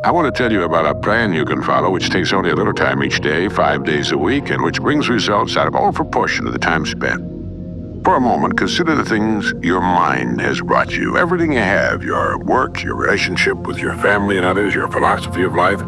I want to tell you about a plan you can follow which takes only a little time each day, 5 days a week, and which brings results out of all proportion to the time spent. For a moment, consider the things your mind has brought you. Everything you have, your work, your relationship with your family and others, your philosophy of life,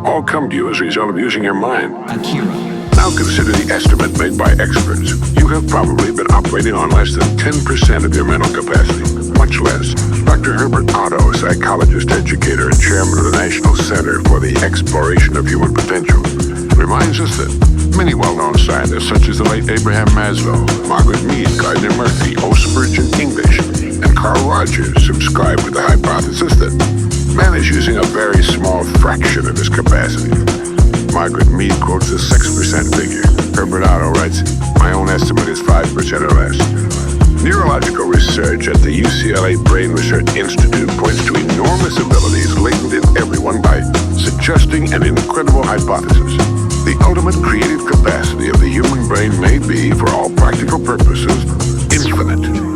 all come to you as a result of using your mind. Akira. Now consider the estimate made by experts. You have probably been operating on less than 10% of your mental capacity, much less. Dr. Herbert Otto, a psychologist, educator, and chairman of the National Center for the Exploration of Human Potential, reminds us that many well-known scientists, such as the late Abraham Maslow, Margaret Mead, Gardner Murphy, O. Spurgeon English, and Carl Rogers, subscribe to the hypothesis that man is using a very small fraction of his capacity. Margaret Mead quotes a 6% figure. Herbert Otto writes, "My own estimate is 5% or less." Neurological research at the UCLA Brain Research Institute points to enormous abilities latent in everyone by suggesting an incredible hypothesis. The ultimate creative capacity of the human brain may be, for all practical purposes, infinite.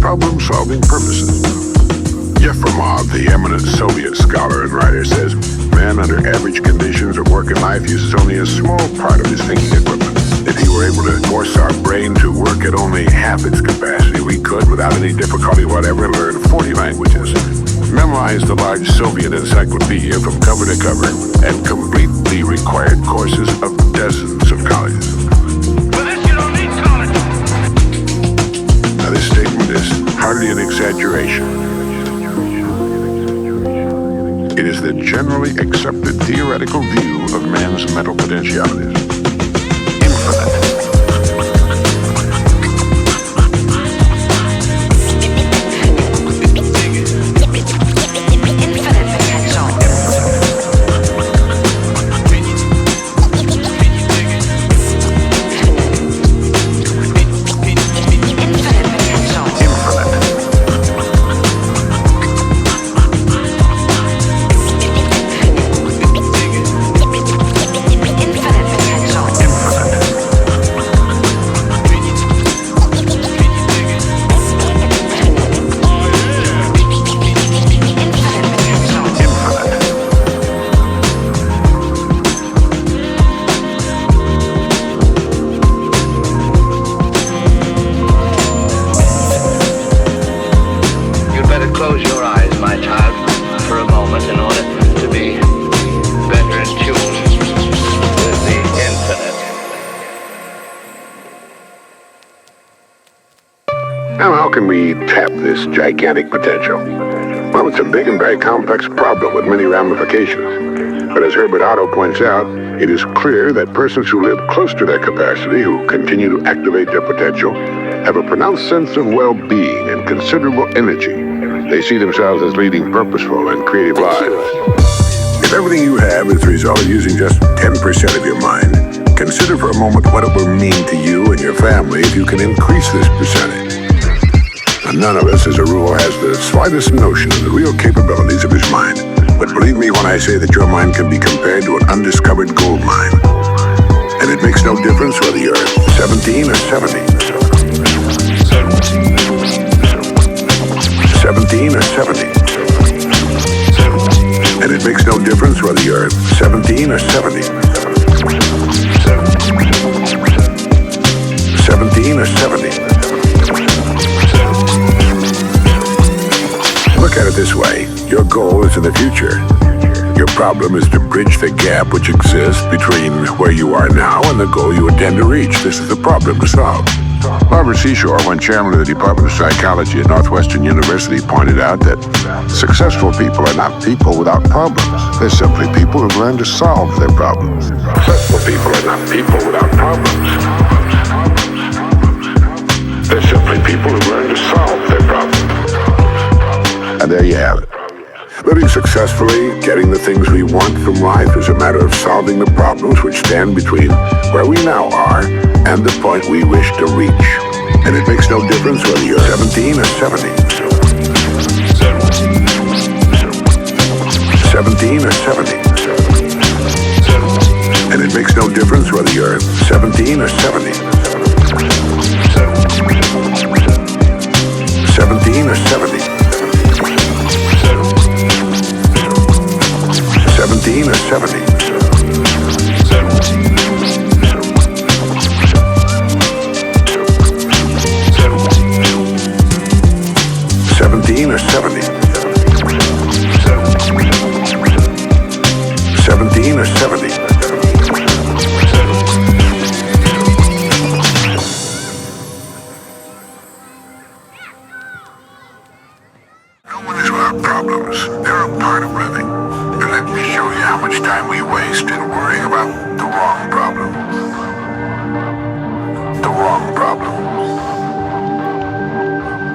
Problem-solving purposes. Yefremov, the eminent Soviet scholar and writer, says man under average conditions of work and life uses only a small part of his thinking equipment. If he were able to force our brain to work at only half its capacity, we could, without any difficulty whatever, learn 40 languages, memorize the large Soviet encyclopedia from cover to cover, and complete the required courses of dozens of colleges. Now, this statement is hardly an exaggeration. It is the generally accepted theoretical view of man's mental potentialities. Infinite. Now, how can we tap this gigantic potential? Well, it's a big and very complex problem with many ramifications. But as Herbert Otto points out, it is clear that persons who live close to their capacity, who continue to activate their potential, have a pronounced sense of well-being and considerable energy. They see themselves as leading purposeful and creative lives. If everything you have is the result of using just 10% of your mind, consider for a moment what it will mean to you and your family if you can increase this percentage. And none of us, as a rule, has the slightest notion of the real capabilities of his mind. But believe me when I say that your mind can be compared to an undiscovered gold mine. And it makes no difference whether you're 17 or 70. 17 or 70. And it makes no difference whether you're 17 or 70. 17 or 70. Look at it this way. Your goal is in the future. Your problem is to bridge the gap which exists between where you are now and the goal you intend to reach. This is the problem to solve. Barbara Seashore, when chairman of the Department of Psychology at Northwestern University, pointed out that successful people are not people without problems. They're simply people who've learned to solve their problems. Successful people are not people without problems. They're Simply people who learn to solve their problems. And there you have it. Living successfully, getting the things we want from life is a matter of solving the problems which stand between where we now are and the point we wish to reach. And it makes no difference whether you're 17 or 70. 17 or 70. And it makes no difference whether you're 17 or 70. 17 or 70. 17 or 70. 17 or 70. 17 or 70. No one is without problems. They're a part of living. And let me show you how much time we waste in worrying about the wrong problem. The wrong problem.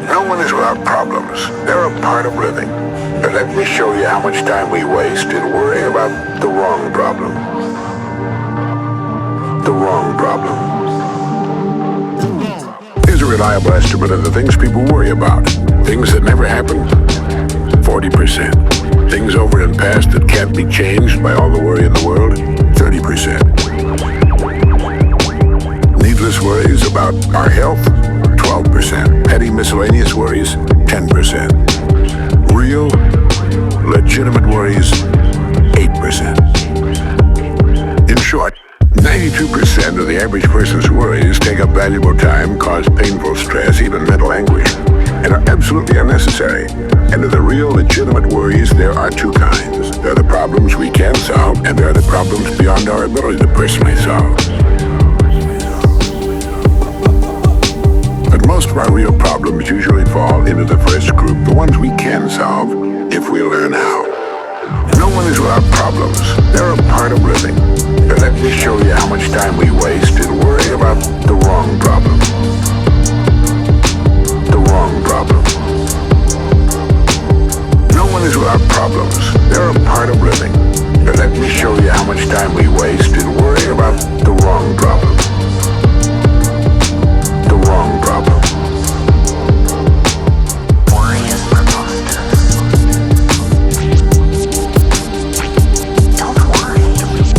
No one is without problems. They're a part of living. And let me show you how much time we waste in worrying about the wrong problem. The wrong problem. Here's a reliable estimate of the things people worry about. Things that never happened, 40%. Things over and past that can't be changed by all the worry in the world, 30%. Needless worries about our health, 12%. Petty miscellaneous worries, 10%. Real, legitimate worries, 8%. In short, 92% of the average person's worries take up valuable time, cause painful stress, even mental anguish, and are absolutely unnecessary. And of the real legitimate worries, there are two kinds. There are the problems we can solve, and there are the problems beyond our ability to personally solve. But most of our real problems usually fall into the first group, the ones we can solve, if we learn how. No one is without problems. They're a part of living. But let me show you how much time we waste in worrying about the wrong problem. The wrong problem. No one is without problems. They're a part of living. But let me show you how much time we waste in worrying about the wrong problem. The wrong problem. Worry is preposterous. Don't worry.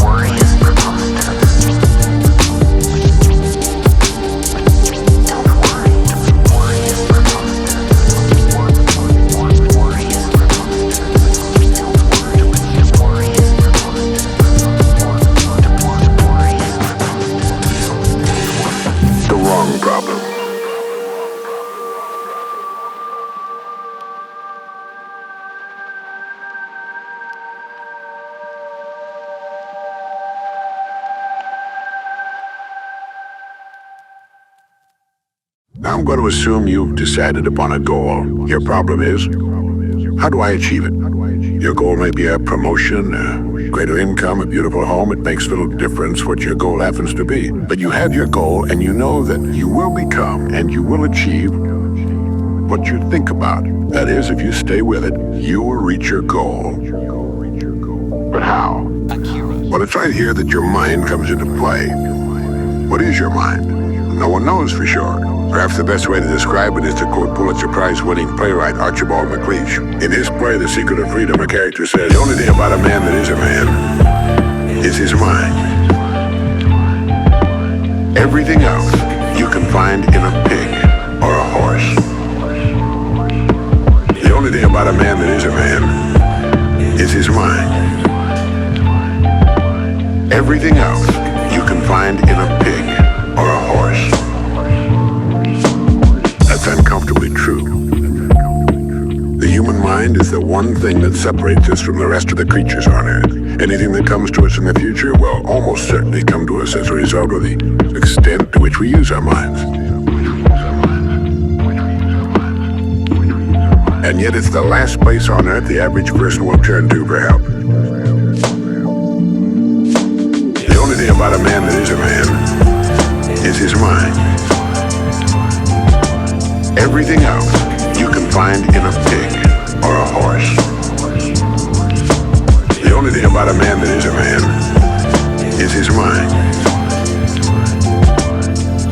Worry is preposterous. Don't worry. Worry is preposterous. Worry is preposterous. Don't worry. Worry is preposterous. The wrong problem. Now I'm going to assume you've decided upon a goal. Your problem is, how do I achieve it? Your goal may be a promotion, a greater income, a beautiful home. It makes little difference what your goal happens to be. But you have your goal, and you know that you will become and you will achieve what you think about. That is, if you stay with it, you will reach your goal. But how? Well, it's right here that your mind comes into play. What is your mind? No one knows for sure. Perhaps the best way to describe it is to quote Pulitzer Prize-winning playwright Archibald MacLeish. In his play, The Secret of Freedom, a character says, the only thing about a man that is a man is his mind. Everything else you can find in a pig or a horse. The only thing about a man that is a man is his mind. Everything else you can find in a pig or a horse. That's uncomfortably true. The human mind is the one thing that separates us from the rest of the creatures on Earth. Anything that comes to us in the future will almost certainly come to us as a result of the extent to which we use our minds. And yet it's the last place on Earth the average person will turn to for help. The only thing about a man that is a man is his mind. Everything else you can find in a pig or a horse. The only thing about a man that is a man is his mind.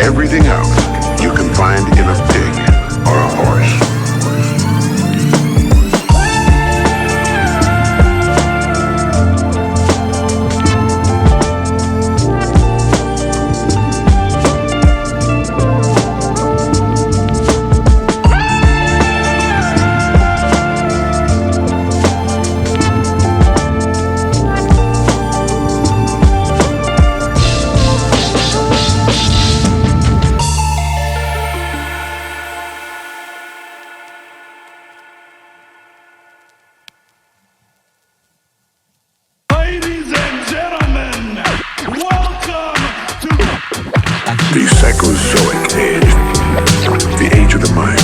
Everything else you can find in a pig or a horse. The Psychozoic age, the age of the mind,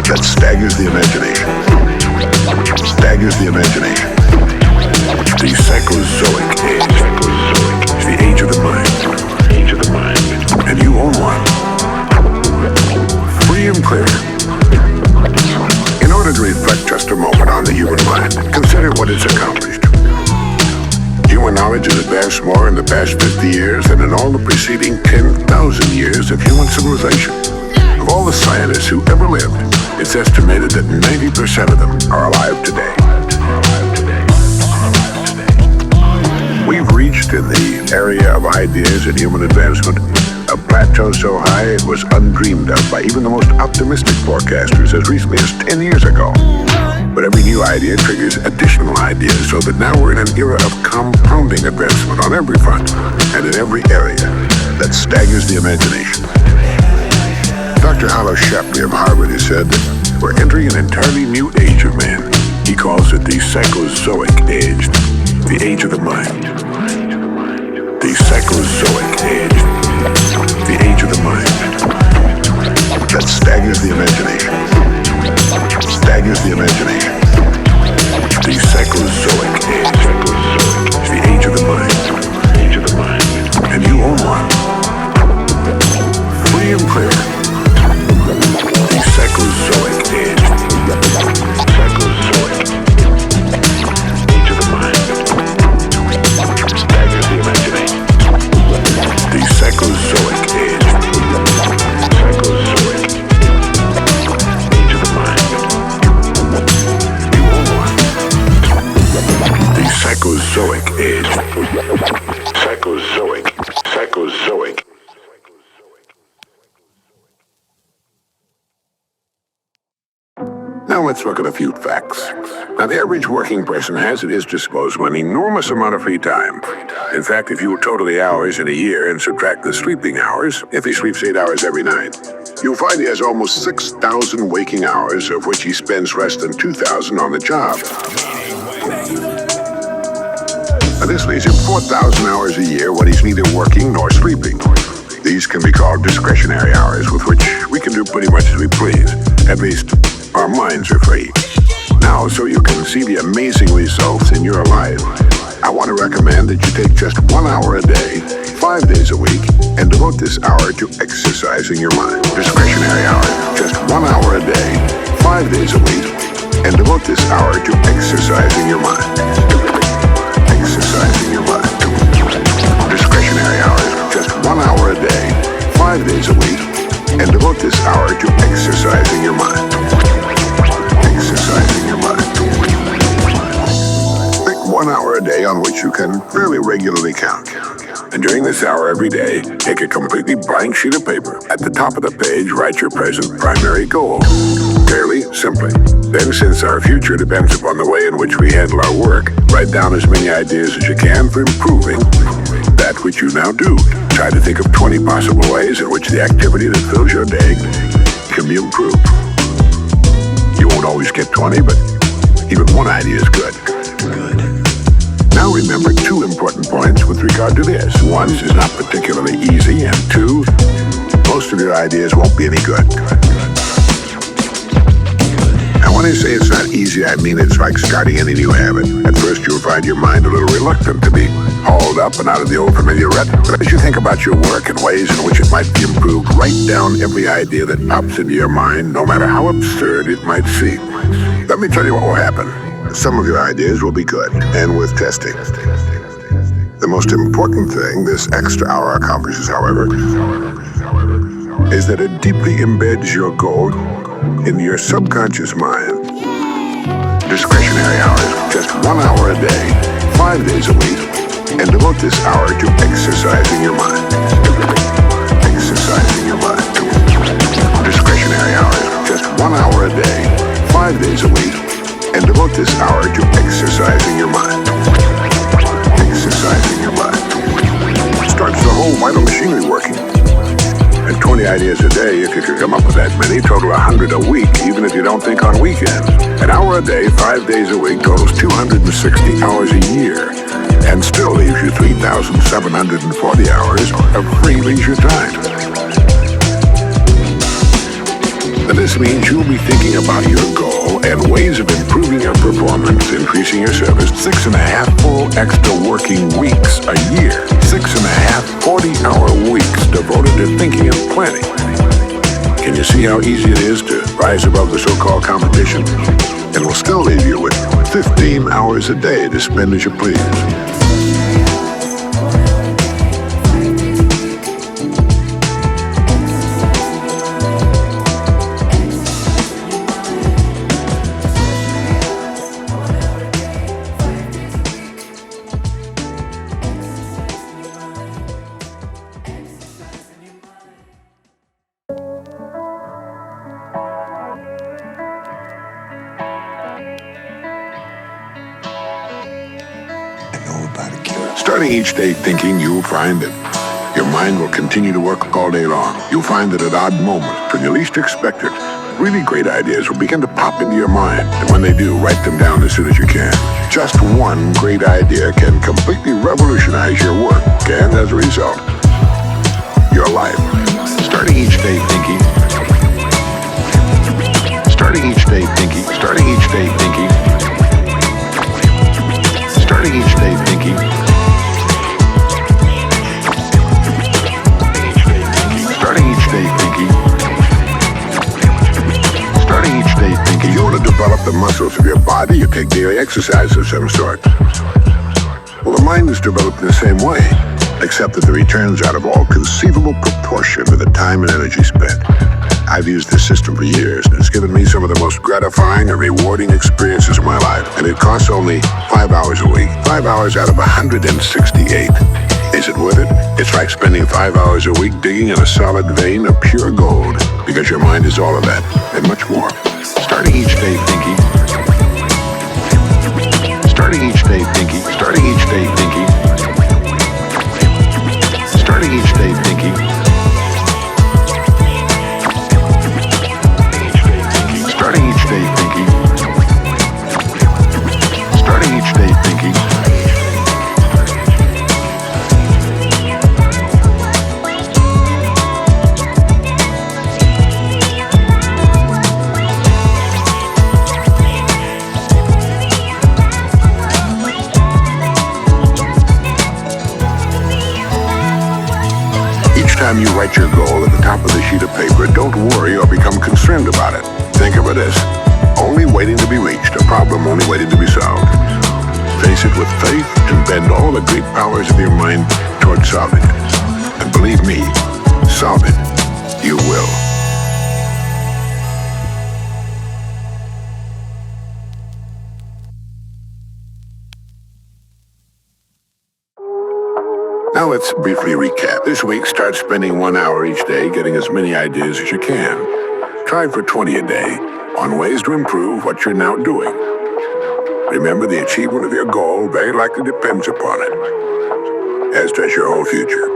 that staggers the imagination, staggers the imagination. The Psychozoic age, the age of the mind, age of the mind, and you own one. Free and clear. In order to reflect just a moment on the human mind, consider what it's accomplished. Human knowledge has advanced more in the past 50 years than in all the preceding 10,000 years of human civilization. Of all the scientists who ever lived, it's estimated that 90% of them are alive today. We've reached in the area of ideas and human advancement a plateau so high it was undreamed of by even the most optimistic forecasters as recently as 10 years ago. But every new idea triggers additional ideas, so that now we're in an era of compounding advancement on every front and in every area that staggers the imagination. Dr. Hollow Shapley of Harvard has said that we're entering an entirely new age of man. He calls it the Psychozoic age, the age of the mind. The Psychozoic age, the age of the mind, that staggers the imagination. Staggers the imagination. The Psychozoic age, the age of the mind, age of the mind, and you own one. Free and clear. The Psychozoic age, Psychozoic, age of the mind, staggers the imagination. The Psychozoic age, Psychozoic, age of the mind. The Psychozoic age. Psychozoic. Now let's look at a few facts. Now, the average working person has at his disposal an enormous amount of free time. In fact, if you total the hours in a year and subtract the sleeping hours, if he sleeps 8 hours every night, you'll find he has almost 6,000 waking hours, of which he spends less than 2,000 on the job. Now, this leaves him 4,000 hours a year when he's neither working nor sleeping. These can be called discretionary hours, with which we can do pretty much as we please. At least, our minds are free. Now, so you can see the amazing results in your life, I want to recommend that you take just 1 hour a day, 5 days a week, and devote this hour to exercising your mind. Discretionary hour, just 1 hour a day, 5 days a week, and devote this hour to exercising your mind. Exercising your mind. Discretionary hours, just 1 hour a day, 5 days a week, and devote this hour to exercising your mind. Exercising your mind. Pick 1 hour a day on which you can fairly regularly count. And during this hour every day, take a completely blank sheet of paper. At the top of the page, write your present primary goal. Fairly simply. Then, since our future depends upon the way in which we handle our work, write down as many ideas as you can for improving that which you now do. Try to think of 20 possible ways in which the activity that fills your day can be improved. You won't always get 20, but even one idea is good. Now remember 2 important points with regard to this. 1, this is not particularly easy, and 2, most of your ideas won't be any good. And when I say it's not easy, I mean it's like starting any new habit. At first you'll find your mind a little reluctant to be hauled up and out of the old familiar rut. But as you think about your work and ways in which it might be improved, write down every idea that pops into your mind, no matter how absurd it might seem. Let me tell you what will happen. Some of your ideas will be good, and worth testing. The most important thing this extra hour accomplishes, however, is that it deeply embeds your goal in your subconscious mind. Discretionary hours, just 1 hour a day, 5 days a week, and devote this hour to exercising your mind. Exercising your mind. Discretionary hours, just 1 hour a day, 5 days a week, and devote this hour to exercising your mind. Exercising your mind. Starts the whole vital machinery working. And 20 ideas a day, if you could come up with that many, total 100 a week, even if you don't think on weekends. An hour a day, 5 days a week, totals 260 hours a year, and still leaves you 3,740 hours of free leisure time. And this means you'll be thinking about your goal and ways of improving your performance, increasing your service. 6.5 full extra working weeks a year. 6.5 40-hour weeks devoted to thinking and planning. Can you see how easy it is to rise above the so-called competition? And will still leave you with 15 hours a day to spend as you please. Starting each day thinking, you'll find that your mind will continue to work all day long. You'll find that at odd moments, when you least expect it, really great ideas will begin to pop into your mind. And when they do, write them down as soon as you can. Just one great idea can completely revolutionize your work, and as a result, your life. Starting each day thinking. Starting each day thinking. Starting each day thinking. Starting each day thinking. Starting each day thinking. Starting each day thinking. If you want to develop the muscles of your body, you take daily exercise of some sort. Well, the mind is developed in the same way, except that the returns out of all conceivable proportion to the time and energy spent. I've used this system for years, and it's given me some of the most gratifying and rewarding experiences of my life. And it costs only 5 hours a week. 5 hours out of 168. Is it worth it? It's like spending 5 hours a week digging in a solid vein of pure gold, because your mind is all of that, and much more. Starting each day thinking. Starting each day thinking. Starting each day thinking. Starting each day thinking. Starting each day thinking. Starting each day thinking. Each time you write your goal at the top of the sheet of paper, don't worry or become concerned about it. Think of it as only waiting to be reached, a problem only waiting to be solved. Face it with faith and bend all the great powers of your mind toward solving it. And believe me, solve it. You will. Now let's briefly recap. This week, start spending 1 hour each day getting as many ideas as you can. Try for 20 a day on ways to improve what you're now doing. Remember, the achievement of your goal very likely depends upon it, as does your whole future.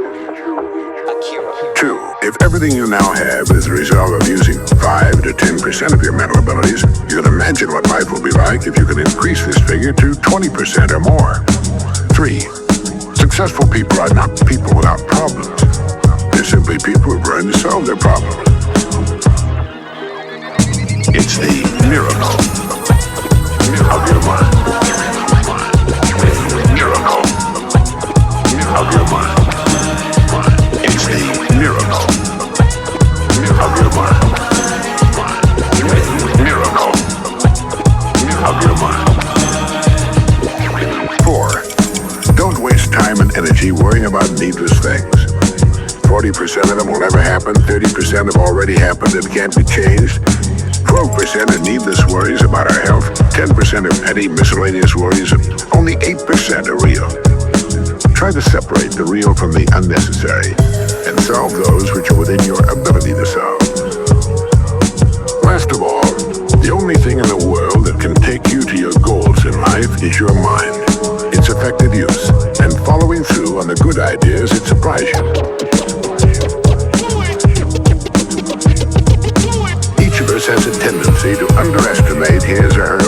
2, if everything you now have is the result of using 5 to 10% of your mental abilities, you can imagine what life will be like if you can increase this figure to 20% or more. 3, successful people are not people without problems. They're simply people who've learned to solve their problems. It's the miracle of your mind. Miracle 90% have already happened and can't be changed. 12% are needless worries about our health. 10% are petty miscellaneous worries. And only 8% are real. Try to separate the real from the unnecessary and solve those which are within your ability to solve. Last of all, the only thing in the world that can take you to your goals in life is your mind. Its effective use and following through on the good ideas that surprise you. Each of us has a tendency to underestimate his or her